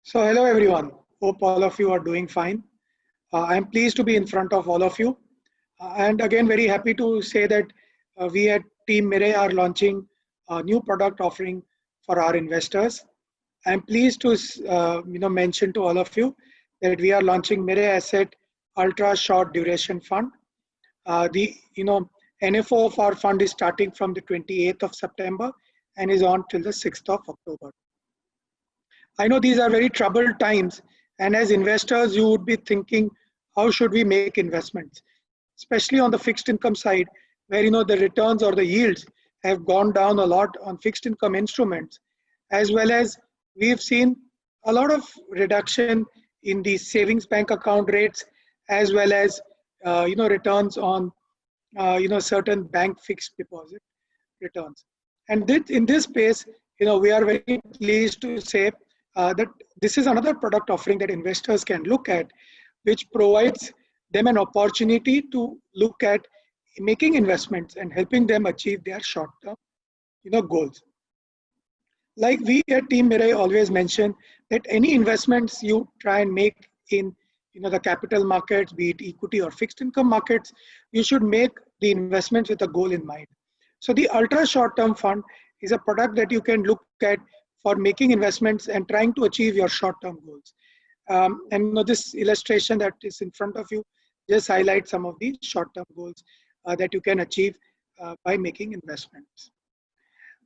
So hello everyone. Hope all of you are doing fine. I am pleased to be in front of all of you. And again, very happy to say that we at Team Mirai are launching a new product offering for our investors. I am pleased to mention to all of you that we are launching Mirai Asset Ultra Short Duration Fund. The NFO of our fund is starting from the 28th of September and is on till the 6th of October. I know these are very troubled times, and as investors, you would be thinking, how should we make investments, especially on the fixed income side, where the returns or the yields have gone down a lot on fixed income instruments, as well as we've seen a lot of reduction in the savings bank account rates, as well as returns on certain bank fixed deposit returns. And in this space, we are very pleased to say that this is another product offering that investors can look at, which provides them an opportunity to look at making investments and helping them achieve their short-term, goals. Like we at Team Mirai always mention that any investments you try and make in the capital markets, be it equity or fixed income markets, you should make the investments with a goal in mind. So the ultra short-term fund is a product that you can look at for making investments and trying to achieve your short-term goals. And this illustration that is in front of you just highlights some of the short-term goals that you can achieve by making investments.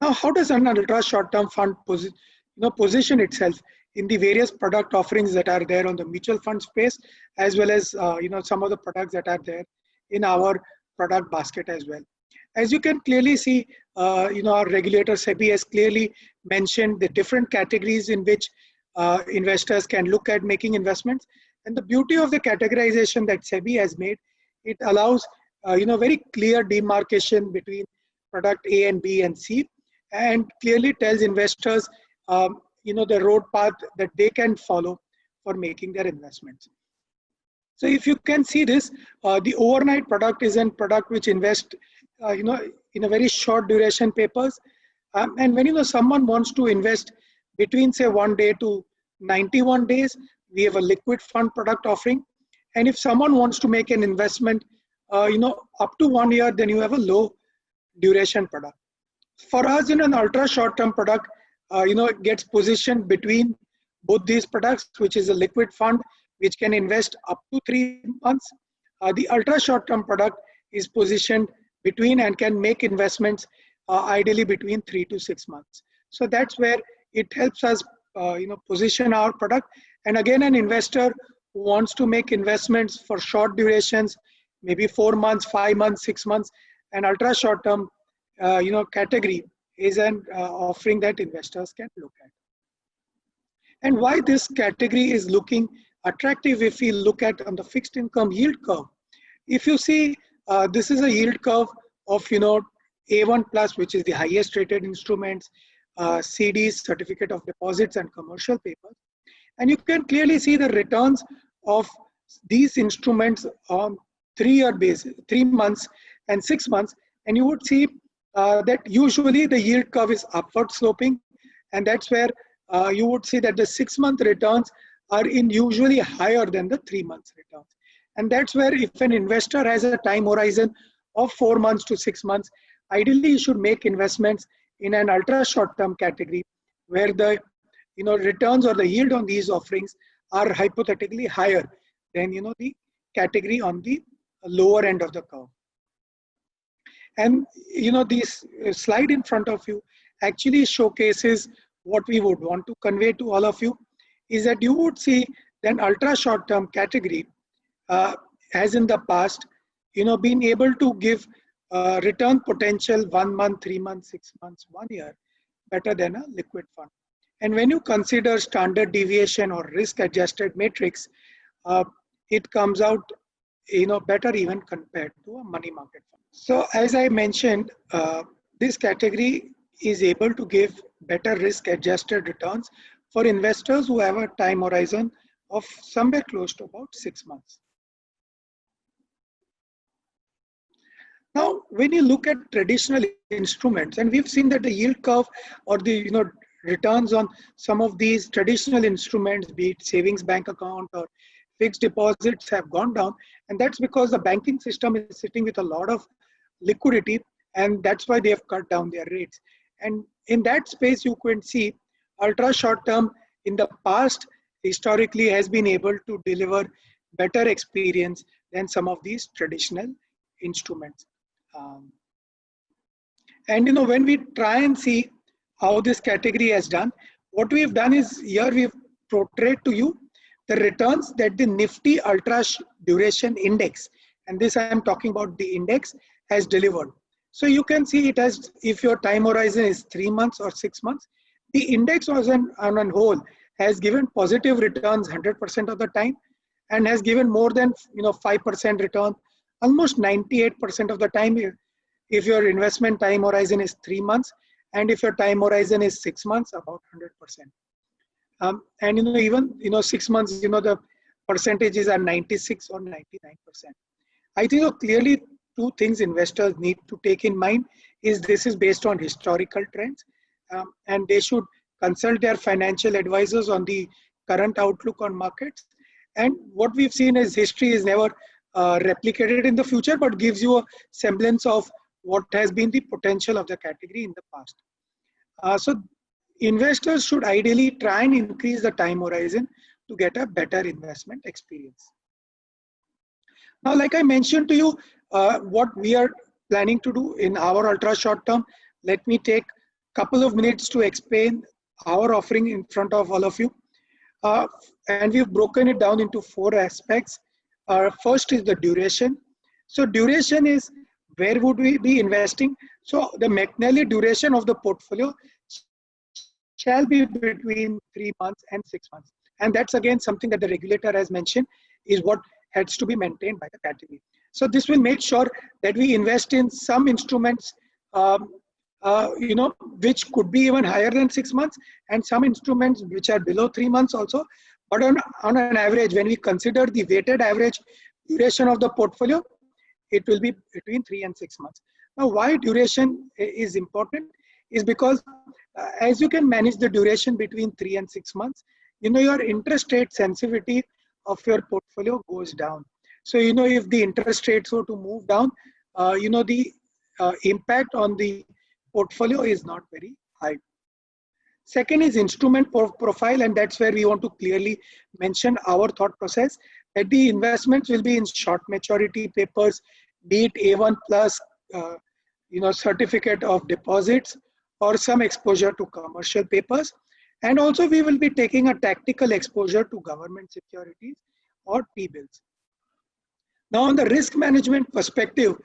Now, how does an ultra short-term fund position itself in the various product offerings that are there on the mutual fund space, as well as some of the products that are there in our product basket as well? As you can clearly see, our regulator SEBI has clearly mentioned the different categories in which investors can look at making investments. And the beauty of the categorization that SEBI has made, it allows very clear demarcation between product A and B and C, and clearly tells investors the road path that they can follow for making their investments. So if you can see this, the overnight product is a product which invests in a very short duration papers. And when someone wants to invest between say 1 day to 91 days, we have a liquid fund product offering. And if someone wants to make an investment up to 1 year, then you have a low duration product. For us, in an ultra short term product, it gets positioned between both these products, which is a liquid fund which can invest up to 3 months. The ultra short term product is positioned between and can make investments ideally between 3 to 6 months. So that's where it helps us position our product. And again, an investor who wants to make investments for short durations, maybe 4 months, 5 months, 6 months, an ultra short term category is an offering that investors can look at. And why this category is looking attractive if we look at on the fixed income yield curve. If you see, this is a yield curve of A1 plus, which is the highest rated instruments, CDs, certificate of deposits, and commercial papers. And you can clearly see the returns of these instruments on 3-year basis, 3 months and 6 months. And you would see that usually the yield curve is upward sloping. And that's where you would see that the 6-month returns are usually higher than the 3 months returns. And that's where if an investor has a time horizon of 4 months to 6 months, ideally you should make investments in an ultra short term category where the returns or the yield on these offerings are hypothetically higher than the category on the lower end of the curve. And this slide in front of you actually showcases what we would want to convey to all of you, is that you would see an ultra short term category as in the past been able to give return potential 1 month, 3 months, 6 months, 1 year better than a liquid fund. And when you consider standard deviation or risk adjusted matrix, it comes out better even compared to a money market fund. So as I mentioned, this category is able to give better risk adjusted returns for investors who have a time horizon of somewhere close to about 6 months. Now, when you look at traditional instruments, and we've seen that the yield curve or the returns on some of these traditional instruments, be it savings bank account or fixed deposits, have gone down. And that's because the banking system is sitting with a lot of liquidity, and that's why they have cut down their rates. And in that space, you can see ultra short term in the past historically has been able to deliver better experience than some of these traditional instruments. And when we try and see how this category has done, what we've done is here we've portrayed to you the returns that the Nifty Ultra Duration Index, and this I am talking about the index, has delivered. So you can see it has, if your time horizon is 3 months or 6 months, the index was on a whole has given positive returns 100% of the time, and has given more than 5% return almost 98% of the time if your investment time horizon is 3 months, and if your time horizon is 6 months, about 100%. And even 6 months, the percentages are 96 or 99%. I think clearly two things investors need to take in mind is this is based on historical trends, and they should consult their financial advisors on the current outlook on markets. And what we've seen is history is never replicated in the future, but gives you a semblance of what has been the potential of the category in the past. So investors should ideally try and increase the time horizon to get a better investment experience. Now, like I mentioned to you, what we are planning to do in our ultra short term, let me take a couple of minutes to explain our offering in front of all of you. And we've broken it down into 4 aspects. First is the duration. So duration is where would we be investing? So the McNally duration of the portfolio shall be between 3 months and 6 months. And that's again something that the regulator has mentioned is what has to be maintained by the category. So this will make sure that we invest in some instruments, which could be even higher than 6 months, and some instruments which are below 3 months also. But on an average, when we consider the weighted average duration of the portfolio, it will be between 3 and 6 months. Now, why duration is important is because as you can manage the duration between 3 and 6 months, your interest rate sensitivity of your portfolio goes down. So, if the interest rates were to move down, the impact on the portfolio is not very high. Second is instrument profile, and that's where we want to clearly mention our thought process that the investments will be in short maturity papers, be it A1 plus, certificate of deposits, or some exposure to commercial papers. And also we will be taking a tactical exposure to government securities or T-bills. Now, on the risk management perspective,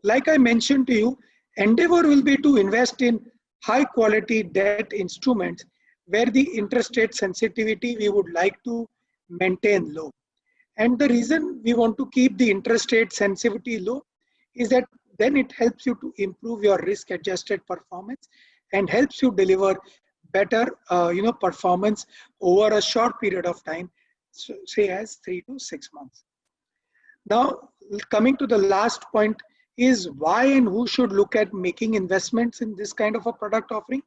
like I mentioned to you, endeavor will be to invest in high quality debt instruments where the interest rate sensitivity we would like to maintain low. And the reason we want to keep the interest rate sensitivity low is that then it helps you to improve your risk adjusted performance and helps you deliver better performance over a short period of time, say as 3 to 6 months. Now, coming to the last point is why and who should look at making investments in this kind of a product offering.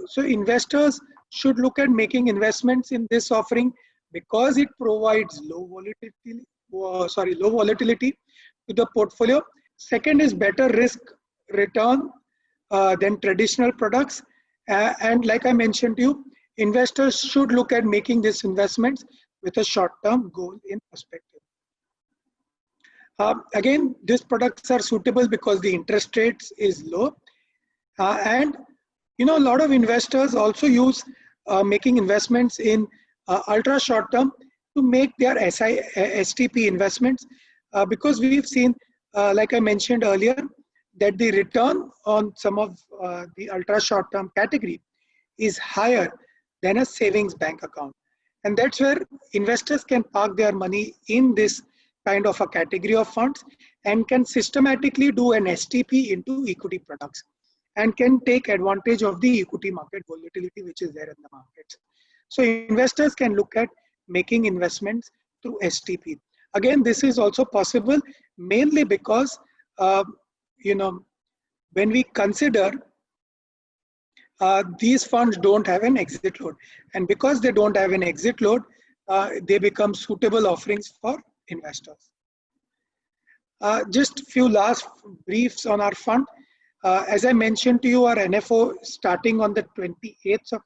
So investors should look at making investments in this offering because it provides low volatility to the portfolio. Second is better risk return than traditional products. And like I mentioned to you, investors should look at making these investments with a short-term goal in perspective. Again, these products are suitable because the interest rates is low. And a lot of investors also use making investments in ultra short term to make their STP investments because we've seen, like I mentioned earlier, that the return on some of the ultra short term category is higher than a savings bank account. And that's where investors can park their money in this kind of a category of funds and can systematically do an STP into equity products and can take advantage of the equity market volatility which is there in the markets. So investors can look at making investments through STP. Again, this is also possible mainly because, when we consider these funds don't have an exit load. And because they don't have an exit load, they become suitable offerings for investors. Just few last briefs on our fund. As I mentioned to you, our NFO starting on the 28th of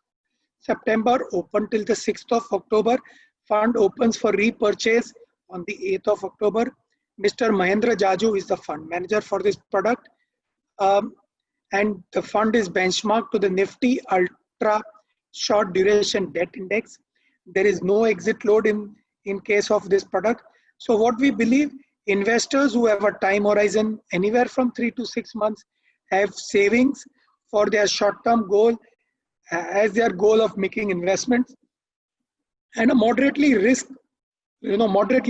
September, open till the 6th of October. Fund opens for repurchase on the 8th of October. Mr. Mahendra Jaju is the fund manager for this product. And the fund is benchmarked to the Nifty Ultra Short Duration Debt Index. There is no exit load in case of this product. So what we believe, investors who have a time horizon anywhere from 3 to 6 months have savings for their short-term goal as their goal of making investments, and a moderately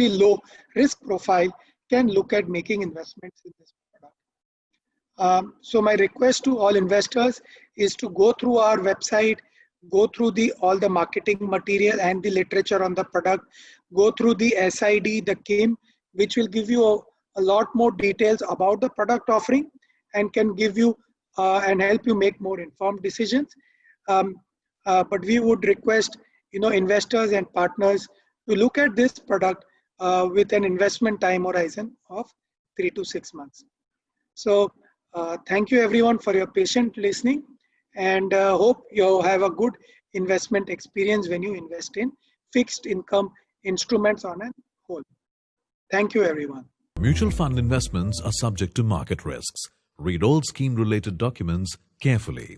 low risk profile can look at making investments in this product. So my request to all investors is to go through our website, go through all the marketing material and the literature on the product, go through the SID, the KIM, which will give you a lot more details about the product offering and can give you and help you make more informed decisions. But we would request investors and partners to look at this product with an investment time horizon of 3 to 6 months. So thank you everyone for your patient listening, and hope you have a good investment experience when you invest in fixed income instruments on a whole. Thank you everyone. Mutual fund investments are subject to market risks. Read all scheme-related documents carefully.